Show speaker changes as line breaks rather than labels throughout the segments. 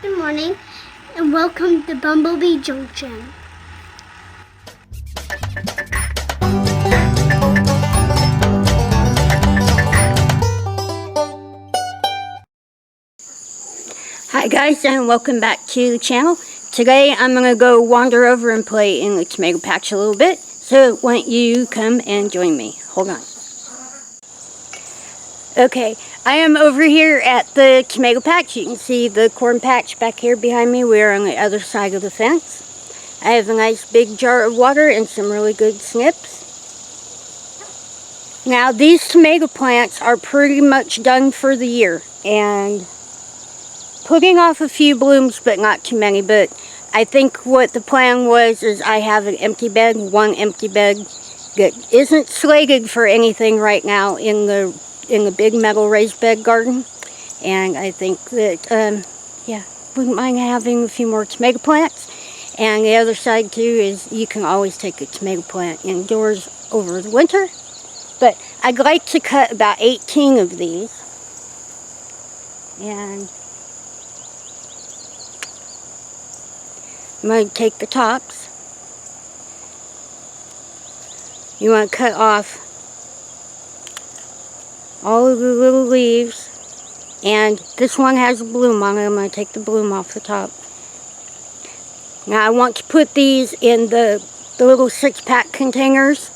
Good morning and welcome to Bumblebee Junction.
Hi guys, and welcome back to the channel. Today I'm going to go wander over and play in the tomato patch a little bit. So why don't you come and join me? Hold on. Okay, I am over here at the tomato patch. You can see the corn patch back here behind me. We're on the other side of the fence. I have a nice big jar of water and some really good snips. Now these tomato plants are pretty much done for the year and putting off a few blooms, but not too many. But I think what the plan was is I have an empty bed, one empty bed that isn't slated for anything right now in the big metal raised bed garden. And I think that, yeah, wouldn't mind having a few more tomato plants. And the other side too is you can always take a tomato plant indoors over the winter. But I'd like to cut about 18 of these. And I'm going to take the tops. You want to cut off all of the little leaves. And this one has a bloom on it. I'm going to take the bloom off the top. Now I want to put these in the little 6-pack containers.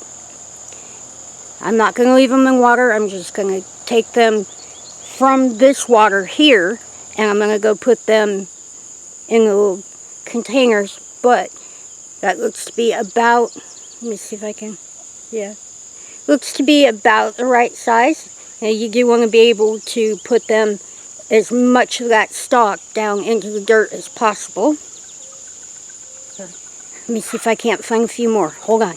I'm not going to leave them in water. I'm just going to take them from this water here. And I'm going to go put them in the little containers. But that looks to be about, let me see if I can, yeah. Looks to be about the right size. Now you do want to be able to put them as much of that stalk down into the dirt as possible. Let me see if I can't find a few more. Hold on.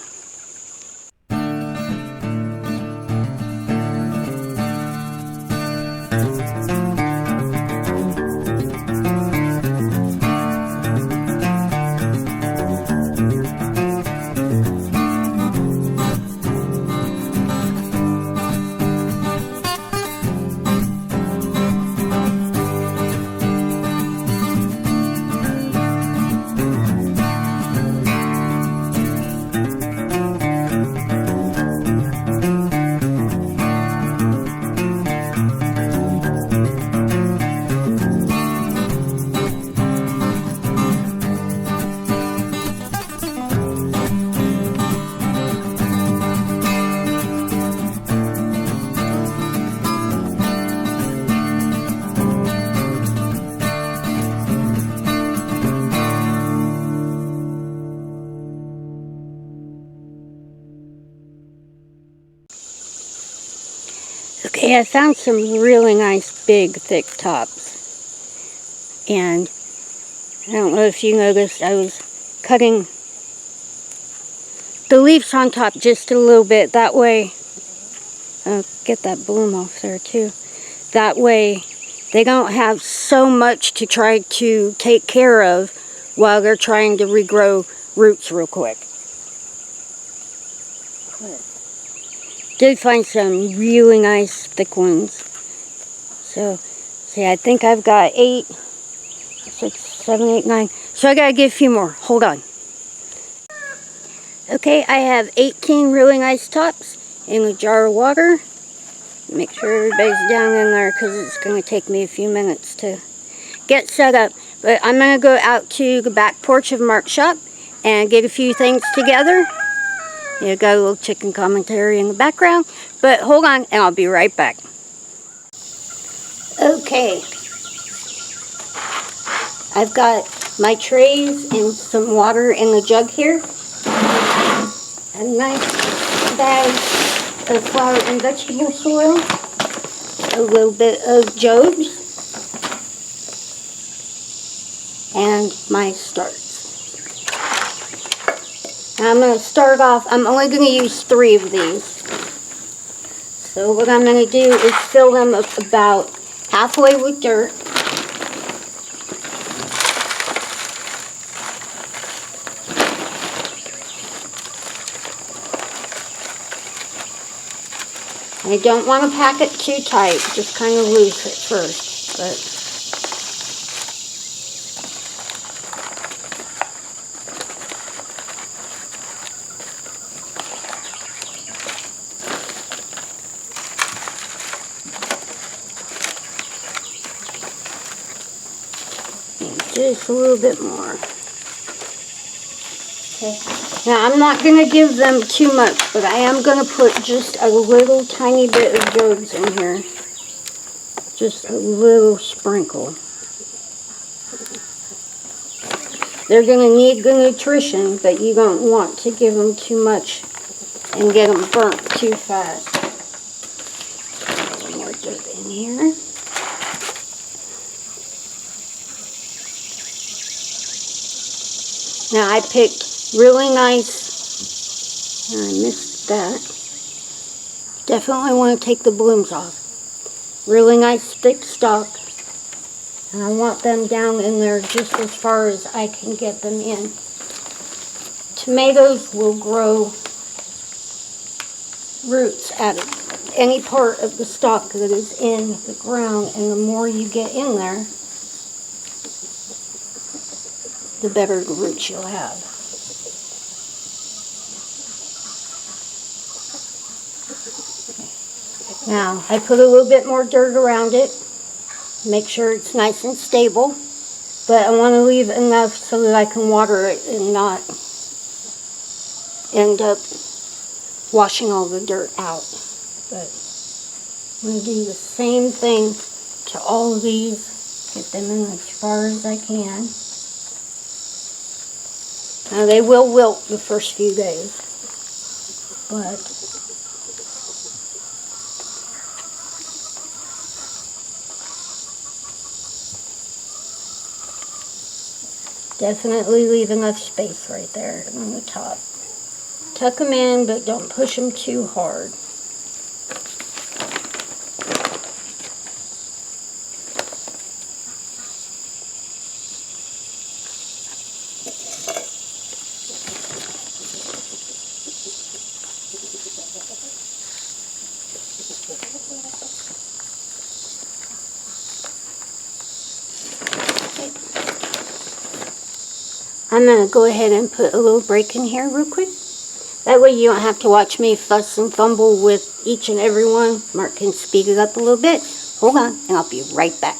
Okay, I found some really nice big thick tops. And I don't know if you noticed, I was cutting the leaves on top just a little bit. That way, get that bloom off there too. That way they don't have so much to try to take care of while they're trying to regrow roots real quick. Did find some really nice thick ones. So, see, I think I've got 8, 6, 7, 8, 9. So I gotta get a few more. Hold on. Okay, I have 18 really nice tops in a jar of water. Make sure everybody's down in there because it's gonna take me a few minutes to get set up. But I'm gonna go out to the back porch of Mark's shop and get a few things together. You got a little chicken commentary in the background, but hold on and I'll be right back. Okay, I've got my trays and some water in the jug here. A nice bag of flower and vegetable soil, a little bit of Job's, and my starts. Now I'm going to start off, I'm only going to use 3 of these. So what I'm going to do is fill them up about halfway with dirt. I don't want to pack it too tight, just kind of loose at first. But Just a little bit more. Okay. Now I'm not going to give them too much, but I am going to put just a little tiny bit of drugs in here. Just a little sprinkle. They're going to need the nutrition, but you don't want to give them too much and get them burnt too fast. A little more dirt in here. Now I picked really nice, I missed that. Definitely want to take the blooms off. Really nice thick stalk. And I want them down in there just as far as I can get them in. Tomatoes will grow roots at any part of the stalk that is in the ground, and the more you get in there, the better the roots you'll have. Now, I put a little bit more dirt around it, make sure it's nice and stable, but I want to leave enough so that I can water it and not end up washing all the dirt out. But I'm going to do the same thing to all of these, get them in as far as I can. Now they will wilt the first few days, but definitely leave enough space right there on the top. Tuck them in, but don't push them too hard. I'm going to go ahead and put a little break in here real quick. That way you don't have to watch me fuss and fumble with each and every one. Mark can speed it up a little bit. Hold on, and I'll be right back.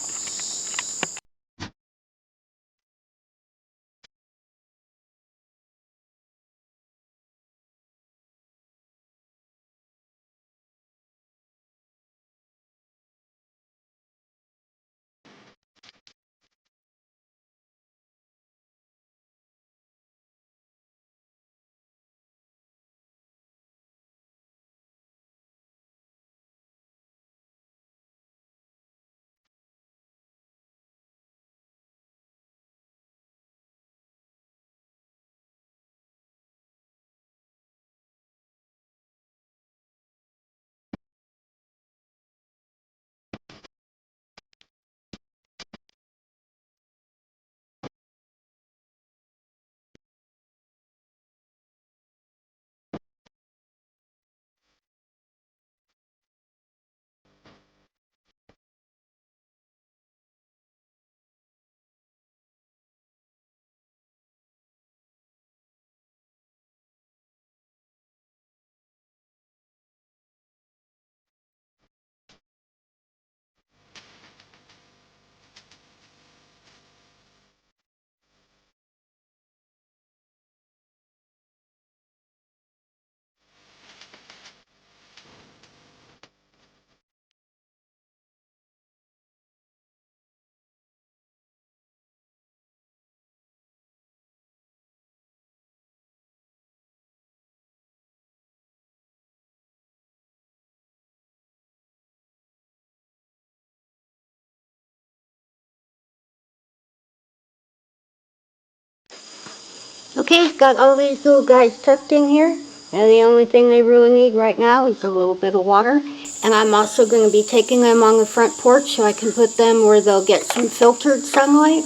Okay, got all these little guys tucked in here. And the only thing they really need right now is a little bit of water. And I'm also going to be taking them on the front porch so I can put them where they'll get some filtered sunlight.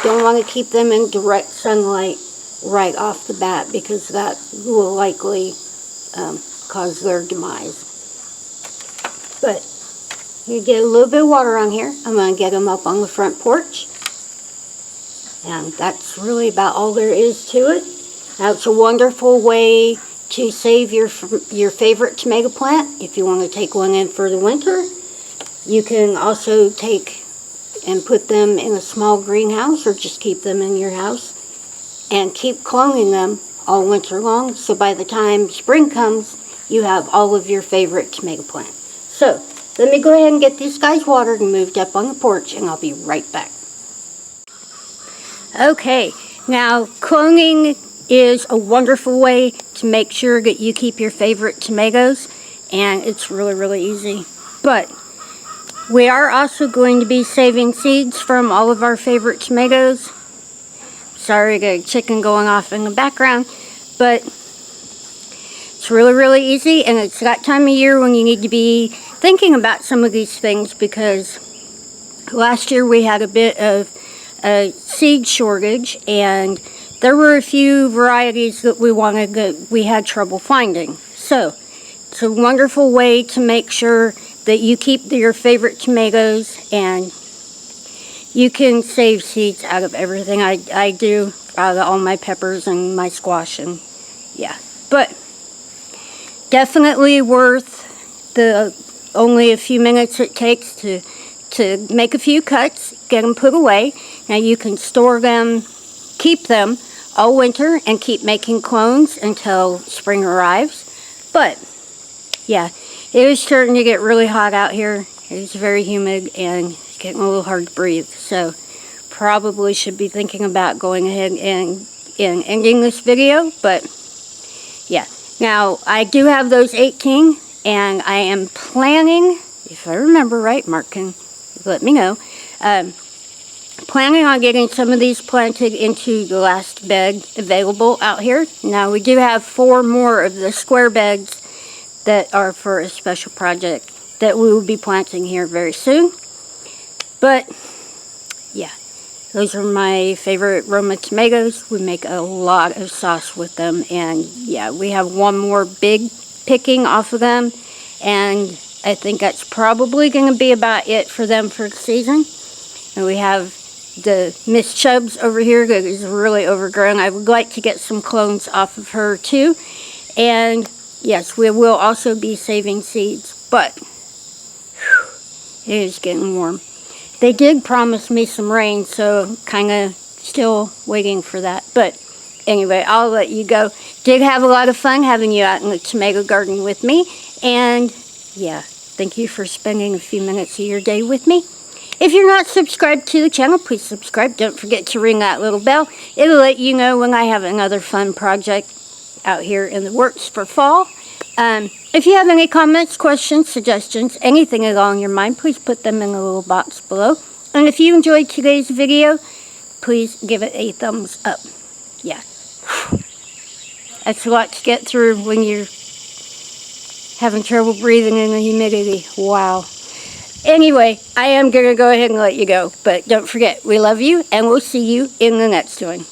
Don't want to keep them in direct sunlight right off the bat because that will likely cause their demise. But you get a little bit of water on here. I'm going to get them up on the front porch. And that's really about all there is to it. Now, it's a wonderful way to save your favorite tomato plant if you want to take one in for the winter. You can also take and put them in a small greenhouse, or just keep them in your house and keep cloning them all winter long, so by the time spring comes, you have all of your favorite tomato plants. So, let me go ahead and get these guys watered and moved up on the porch, and I'll be right back. Okay, now cloning is a wonderful way to make sure that you keep your favorite tomatoes, and it's really, really easy. But we are also going to be saving seeds from all of our favorite tomatoes. Sorry, got a chicken going off in the background, but it's really, really easy, and it's that time of year when you need to be thinking about some of these things, because last year we had a bit of a seed shortage, and there were a few varieties that we wanted that we had trouble finding. So it's a wonderful way to make sure that you keep your favorite tomatoes, and you can save seeds out of everything. I do out of all my peppers and my squash, and yeah. But definitely worth the only a few minutes it takes to make a few cuts, get them put away. Now you can store them, keep them all winter, and keep making clones until spring arrives. But yeah, it is starting to get really hot out here. It's very humid and it's getting a little hard to breathe. So probably should be thinking about going ahead and ending this video. But yeah, now I do have those 18, and I am planning, if I remember right, Mark can let me know, planning on getting some of these planted into the last bed available out here. Now we do have 4 more of the square beds that are for a special project that we will be planting here very soon. But yeah, those are my favorite Roma tomatoes. We make a lot of sauce with them, and yeah, we have 1 more big picking off of them, and I think that's probably going to be about it for them for the season. And we have the Miss Chubbs over here that is really overgrown. I would like to get some clones off of her too. And yes, we will also be saving seeds, but whew, it is getting warm. They did promise me some rain, so I'm kind of still waiting for that. But anyway, I'll let you go. Did have a lot of fun having you out in the tomato garden with me. And yeah, thank you for spending a few minutes of your day with me. If you're not subscribed to the channel, please subscribe. Don't forget to ring that little bell. It'll let you know when I have another fun project out here in the works for fall. If you have any comments, questions, suggestions, anything along your mind, please put them in the little box below. And if you enjoyed today's video, please give it a thumbs up. Yeah. That's a lot to get through when you're having trouble breathing in the humidity. Wow. Anyway, I am going to go ahead and let you go. But don't forget, we love you, and we'll see you in the next one.